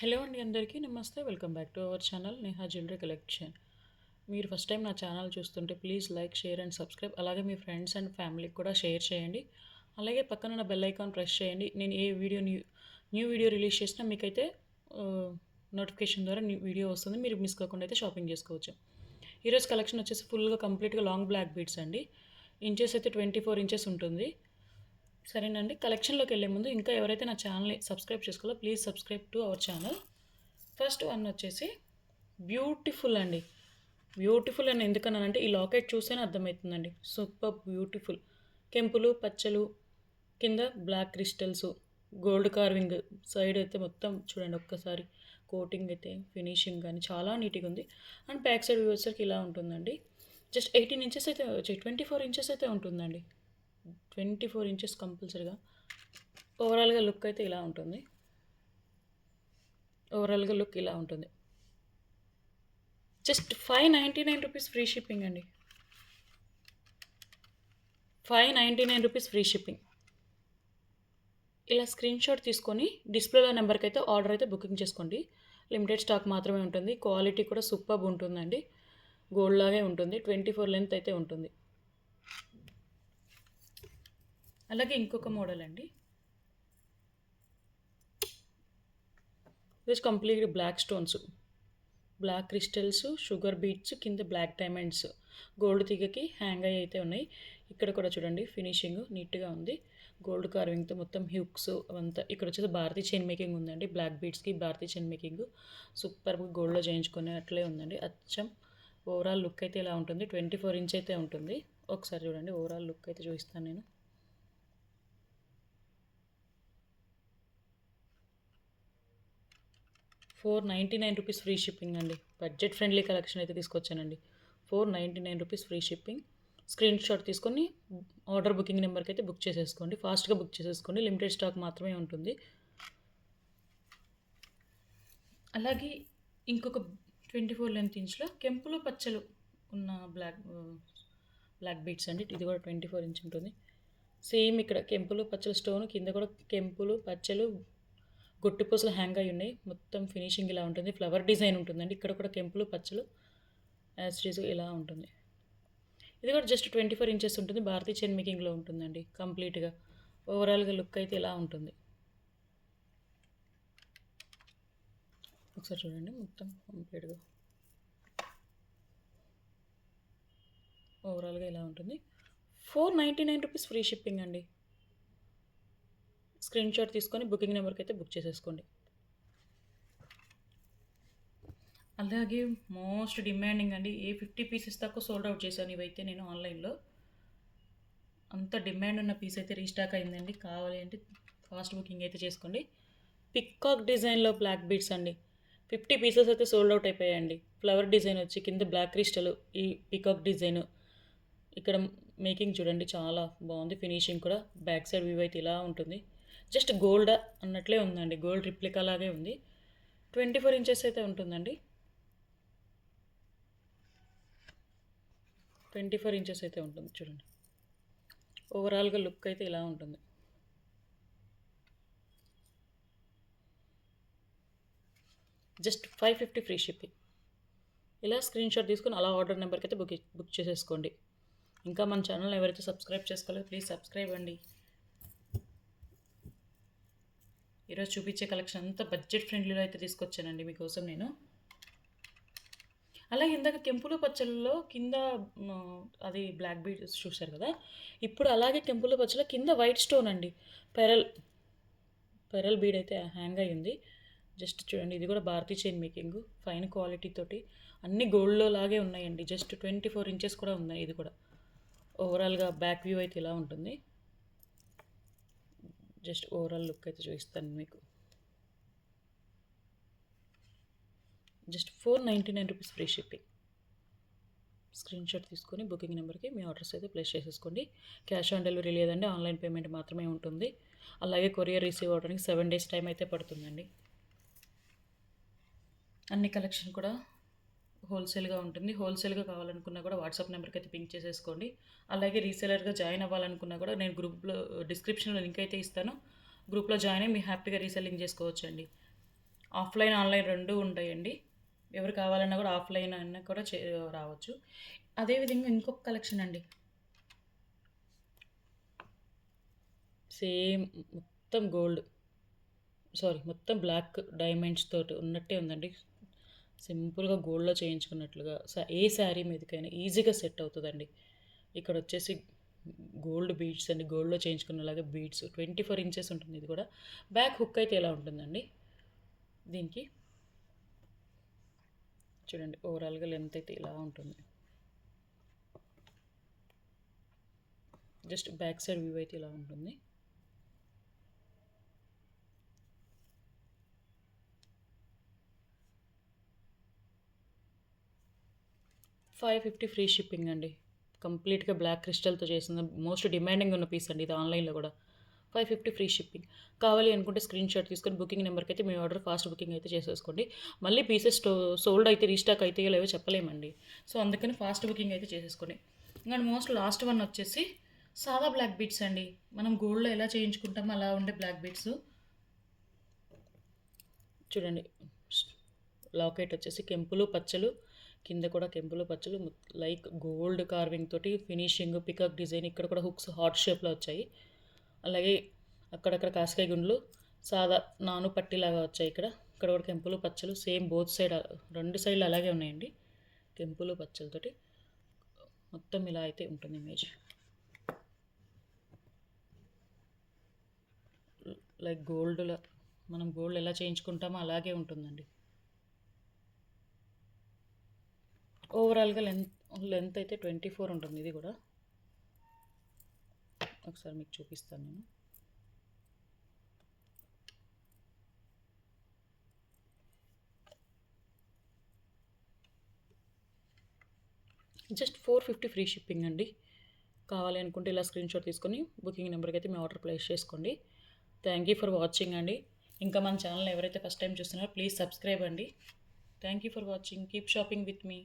Hello అండి, అందరికీ నమస్తే. Welcome back to our channel Neha jewellery collection. మీరు ఫస్ట్ టైం నా ఛానల్ చూస్తుంటే please like, share and subscribe. అలాగే మీ ఫ్రెండ్స్ అండ్ ఫ్యామిలీకి కూడా షేర్ చేయండి. అలాగే పక్కన ఉన్న బెల్ ఐకాన్ ప్రెస్ చేయండి. నేను ఏ వీడియో న్యూ వీడియో రిలీజ్ చేసినా మీకైతే నోటిఫికేషన్ ద్వారా న్యూ వీడియో వస్తుంది. మీరు మిస్ కాకుండా అయితే షాపింగ్ చేసుకోవచ్చు. ఈరోజు కలెక్షన్ వచ్చేసి ఫుల్గా కంప్లీట్గా లాంగ్ బ్లాక్ బీడ్స్ అండి. ఇంచెస్ అయితే 24 ఇంచెస్ ఉంటుంది. సరేనండి, కలెక్షన్లోకి వెళ్ళే ముందు ఇంకా ఎవరైతే నా ఛానల్ని సబ్స్క్రైబ్ చేసుకోవాలో please subscribe to our channel. First one వచ్చేసి బ్యూటిఫుల్ అండి. బ్యూటిఫుల్ అని ఎందుకన్నానంటే ఈ లాకెట్ చూస్తేనే అర్థమవుతుందండి. Super beautiful. కెంపులు పచ్చలు, కింద black crystals, gold carving, side అయితే మొత్తం చూడండి ఒక్కసారి. కోటింగ్ అయితే ఫినిషింగ్ కానీ చాలా నీట్గా ఉంది. అండ్ బ్యాక్ సైడ్ వచ్చేసరికి ఇలా ఉంటుందండి. జస్ట్ 18 ఇంచెస్ అయితే 24 ఇంచెస్ అయితే ఉంటుందండి. 24 ఇంచెస్ కంపల్సరీగా. ఓవరాల్గా లుక్ అయితే ఇలా ఉంటుంది. ఓవరాల్గా లుక్ ఇలా ఉంటుంది. జస్ట్ 599 రూపీస్ ఫ్రీ షిప్పింగ్ అండి. 599 రూపీస్ ఫ్రీ షిప్పింగ్. ఇలా స్క్రీన్ షాట్ తీసుకొని డిస్ప్లేలో నెంబర్కి అయితే ఆర్డర్ అయితే బుకింగ్ చేసుకోండి. లిమిటెడ్ స్టాక్ మాత్రమే ఉంటుంది. క్వాలిటీ కూడా సూపర్బ్ ఉంటుందండి. గోల్డ్ లాగే ఉంటుంది. 24 లెంత్ అయితే ఉంటుంది. అలాగే ఇంకొక మోడల్ అండి. ఇది complete black stones, black crystals, sugar beads, కింద బ్లాక్ డైమండ్స్, గోల్డ్ తీగకి హ్యాంగ్ అయ్యి అయితే ఉన్నాయి. ఇక్కడ కూడా చూడండి ఫినిషింగ్ నీట్గా ఉంది. గోల్డ్ కార్వింగ్తో మొత్తం హ్యూక్స్ అవంతా. ఇక్కడ వచ్చేసి భారతీ చైన్ మేకింగ్ ఉందండి. బ్లాక్ బీట్స్కి భారతీ చైన్ మేకింగ్ సూపర్ గోల్డ్లో చేయించుకునే అట్లే ఉందండి. అచ్చం ఓవరాల్ లుక్ అయితే ఇలా ఉంటుంది. 24 ఇంచ్ అయితే ఉంటుంది. ఒకసారి చూడండి ఓవరాల్ లుక్ అయితే చూపిస్తాను నేను. ₹499 ఫ్రీ షిప్పింగ్ అండి. బడ్జెట్ ఫ్రెండ్లీ కలెక్షన్ అయితే తీసుకొచ్చానండి. ₹499 ఫ్రీ షిప్పింగ్. స్క్రీన్ షాట్ తీసుకొని ఆర్డర్ బుకింగ్ నెంబర్కి అయితే బుక్ చేసేసుకోండి. ఫాస్ట్గా బుక్ చేసేసుకోండి. లిమిటెడ్ స్టాక్ మాత్రమే ఉంటుంది. అలాగే ఇంకొక 24 లెంత్ ఇంచ్లో కెంపులు పచ్చలు ఉన్న బ్లాక్ బీట్స్ అండి. ఇది కూడా 24 ఇంచ్ ఉంటుంది. సేమ్ ఇక్కడ కెంపులు పచ్చలు స్టోన్, కింద కూడా కెంపులు పచ్చలు గొట్టు పూసలు హ్యాంగ్ అయి ఉన్నాయి. మొత్తం ఫినిషింగ్ ఇలా ఉంటుంది. ఫ్లవర్ డిజైన్ ఉంటుందండి. ఇక్కడ కూడా కెంపులు పచ్చలు యాస్టీజ్ ఇలా ఉంటుంది. ఇది కూడా జస్ట్ 24 ఇంచెస్ ఉంటుంది. భారతీ చైన్ మేకింగ్లో ఉంటుందండి కంప్లీట్గా. ఓవరాల్గా లుక్ అయితే ఇలా ఉంటుంది. ఒకసారి చూడండి మొత్తం కంప్లీట్గా. ఓవరాల్గా ఇలా ఉంటుంది. ₹499 ఫ్రీ షిప్పింగ్ అండి. స్క్రీన్ షాట్ తీసుకొని బుకింగ్ నెంబర్కి అయితే బుక్ చేసేసుకోండి. అలాగే మోస్ట్ డిమాండింగ్ అండి. 50 పీసెస్ దాకా సోల్డ్ అవుట్ చేశాను ఇవైతే నేను ఆన్లైన్లో. అంత డిమాండ్ ఉన్న పీస్ అయితే రీస్టాక్ అయిందండి. కావాలి అంటే ఫాస్ట్ బుకింగ్ అయితే చేసుకోండి. పికాక్ డిజైన్లో బ్లాక్ బీడ్స్ అండి. 50 పీసెస్ అయితే సోల్డ్ అవుట్ అయిపోయాయండి. ఫ్లవర్ డిజైన్ వచ్చి కింద బ్లాక్ క్రిస్టల్, ఈ పికాక్ డిజైన్. ఇక్కడ మేకింగ్ చూడండి చాలా బాగుంది. ఫినిషింగ్ కూడా బ్యాక్ సైడ్ వ్యూ అయితే ఇలా ఉంటుంది. జస్ట్ గోల్డ్ అన్నట్లే ఉందండి. గోల్డ్ రిప్లికా లాగే ఉంది. 24 ఇంచెస్ అయితే ఉంటుందండి. 24 ఇంచెస్ అయితే ఉంటుంది చూడండి. ఓవరాల్గా లుక్ అయితే ఇలా ఉంటుంది. Just 550 free shipping. ఇలా స్క్రీన్ షాట్ తీసుకొని అలా ఆర్డర్ నెంబర్కి అయితే బుక్ చేసేసుకోండి. ఇంకా మన ఛానల్ ఎవరైతే సబ్స్క్రైబ్ చేసుకోలేదో ప్లీజ్ సబ్స్క్రైబ్ అండి. ఈరోజు చూపించే కలెక్షన్ అంతా బడ్జెట్ ఫ్రెండ్లీలో అయితే తీసుకొచ్చానండి మీకోసం నేను. అలాగే ఇందాక కెంపులు పచ్చళ్ళలో కింద అది బ్లాక్ బీడ్స్ చూశారు కదా. ఇప్పుడు అలాగే కెంపులు పచ్చళ్ళ కింద వైట్ స్టోన్ అండి. పెరల్ బీడ్ అయితే హ్యాంగ్ అయి ఉంది. జస్ట్ చూడండి, ఇది కూడా Bharathi chain making, fine quality తోటి అన్ని గోల్డ్లో లాగే ఉన్నాయండి. జస్ట్ 24 ఇంచెస్ కూడా ఉన్నాయి. ఇది కూడా ఓవరాల్గా బ్యాక్ వ్యూ అయితే ఇలా ఉంటుంది. జస్ట్ ఓవరాల్ లుక్ అయితే చూపిస్తాను మీకు. Just ₹499 free shipping. Screen shot తీసుకొని బుకింగ్ నెంబర్కి మీ ఆర్డర్స్ అయితే ప్లేస్ చేసేసుకోండి. క్యాష్ ఆన్ డెలివరీ లేదండి, ఆన్లైన్ పేమెంట్ మాత్రమే ఉంటుంది. అలాగే కొరియర్ రిసీవ్ అవడానికి 7 డేస్ టైం అయితే పడుతుందండి. అన్ని కలెక్షన్ కూడా హోల్సేల్గా ఉంటుంది. హోల్సేల్గా కావాలనుకున్నా కూడా వాట్సాప్ నెంబర్కి అయితే పింక్ చేసేసుకోండి. అలాగే రీసేలర్గా జాయిన్ అవ్వాలనుకున్నా కూడా నేను గ్రూప్లో డిస్క్రిప్షన్లో లింక్ అయితే ఇస్తాను. గ్రూప్లో జాయిన్ అయ్యి మీ హ్యాపీగా రీసెల్లింగ్ చేసుకోవచ్చండి. ఆఫ్లైన్ ఆన్లైన్ రెండు ఉంటాయండి. ఎవరు కావాలన్నా కూడా ఆఫ్లైన్ అన్నా కూడా రావచ్చు. అదేవిధంగా ఇంకొక కలెక్షన్ అండి. సేమ్ మొత్తం గోల్డ్, సారీ మొత్తం బ్లాక్ డైమండ్స్ తోటి ఉన్నట్టే ఉందండి. సింపుల్గా గోల్డ్లో చేయించుకున్నట్లుగా ఏ శారీ మీదకైనా ఈజీగా సెట్ అవుతుందండి. ఇక్కడ వచ్చేసి గోల్డ్ బీడ్స్ అండి, గోల్డ్లో చేయించుకున్నలాగా బీడ్స్ 24 ఇంచెస్ ఉంటుంది. ఇది కూడా బ్యాక్ హుక్ అయితే ఎలా ఉంటుందండి దీనికి. చూడండి ఓవరాల్గా లెంత్ అయితే ఇలా ఉంటుంది. జస్ట్ బ్యాక్ సైడ్ వ్యూ అయితే ఇలా ఉంటుంది. $550 ఫ్రీ షిప్పింగ్ అండి. కంప్లీట్గా బ్లాక్ క్రిస్టల్తో చేసిన మోస్ట్ డిమాండింగ్ ఉన్న పీస్ అండి ఇది. ఆన్లైన్లో కూడా 550 ఫ్రీ షిప్పింగ్. కావాలి అనుకుంటే స్క్రీన్ షాట్ తీసుకొని బుకింగ్ నెంబర్కి అయితే మీ ఆర్డర్ ఫాస్ట్ బుకింగ్ అయితే చేసేసుకోండి. మళ్ళీ పీసెస్ సోల్డ్ అయితే రీస్టాక్ అయితే లేవో చెప్పలేమండి. సో అందుకని ఫాస్ట్ బుకింగ్ అయితే చేసేసుకోండి. ఇంకా మోస్ట్ లాస్ట్ వన్ వచ్చేసి సాదా బ్లాక్ బీట్స్ అండి. మనం గోల్డ్లో ఎలా చేయించుకుంటామో అలా ఉండే బ్లాక్ బీట్స్. చూడండి లాకెట్ వచ్చేసి కెంపులు పచ్చలు, కింద కూడా కెంపులు పచ్చలు, లైక్ గోల్డ్ కార్వింగ్ తోటి ఫినిషింగ్ పికాక్ డిజైన్. ఇక్కడ కూడా హుక్స్ హార్ట్ షేప్లో వచ్చాయి. అలాగే అక్కడక్కడ కాసకాయ గుండ్లు సాదా నాను పట్టిలాగా వచ్చాయి. ఇక్కడ ఇక్కడ కూడా కెంపులు పచ్చలు సేమ్ బోత్ సైడ్, రెండు సైడ్లు అలాగే ఉన్నాయండి. కెంపులు పచ్చలతోటి మొత్తం ఇలా అయితే ఉంటుంది ఇమేజ్. లైక్ గోల్డ్లో మనం గోల్డ్ ఎలా చేయించుకుంటామో అలాగే ఉంటుందండి. ఓవరాల్గా లెంత్ అయితే 24 ఉంటుంది. ఇది కూడా ఒకసారి మీకు చూపిస్తాను నేను. జస్ట్ 450 ఫ్రీ షిప్పింగ్ అండి. కావాలి అనుకుంటే ఇలా స్క్రీన్ షాట్ తీసుకొని బుకింగ్ నెంబర్కి అయితే మీ ఆర్డర్ ప్లేస్ చేసుకోండి. థ్యాంక్ యూ ఫర్ వాచింగ్ అండి. ఇంకా మన ఛానల్ ఎవరైతే ఫస్ట్ టైం చూస్తున్నారో ప్లీజ్ సబ్స్క్రైబ్ అండి. Thank you for watching. Keep shopping with me.